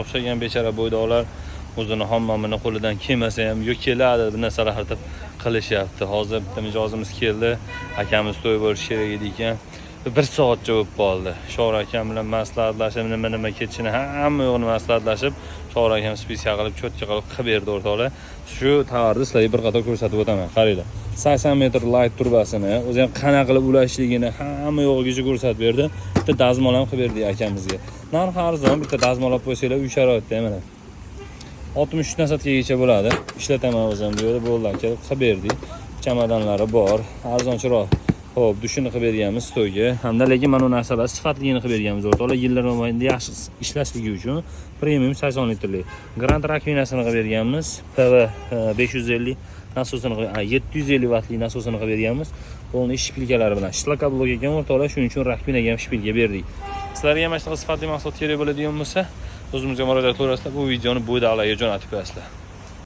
o'xshagan bechara bo'ydoqlar o'zini hammomini qo'lidan kelmasa ham yo keladi bir narsalar haritib qilishyapti. Hozir bitta mijozimiz keldi, akamiz to'y bo'lishi kerak edi ekan. 1 soatcha bo'lib qoldi. Sho'ra akam bilan maslahatlashib, nima ketishini hamma yo'g'ini maslahatlashib, Sho'ra akam spesial qilib, cho'tka qilib berdi o'rtoqlar. Shu tovarni sizlarga bir qator ko'rsatib o'taman. Qaranglar. 80 metr light turbasini, o'zi ham qana qilib ulashligini hamma yo'g'igacha ko'rsatib berdi. Bitta dazmol ham qilib berdi akamizga. Narxi arzon, bitta dazmol olib qo'ysanglar, uy sharoitida mana 63 nasatgacha bo'ladi. Ishlataman o'zim bu yerda bo'ldi aka, qilib berdik. Chamadonlari bor, arzonchiroq. Xo'p, dushini qilib berganmiz to'yga. Hamda lekin mana bu narsalar sifatligini qilib berganmiz o'rtoqlar. Yillar mobaynida yaxshi ishlashligi uchun premium 80 litrli. Grand Rakvinasini qilib berganmiz. PV 550 nasosini 750 vattli nasosini qilib berganmiz. Bo'lni shpilkalari bilan. Shlaka blok ekan o'rtoqlar, shuning uchun Rakvinaga ham shpilka berdik. Sizlarga ham mana sifatli mahsulot kerak bo'ladigan bo'lsa, o'zimizga murojaat qilasizlar. Bu videoni bo'ydoqlarga jo'natib qo'yasizlar.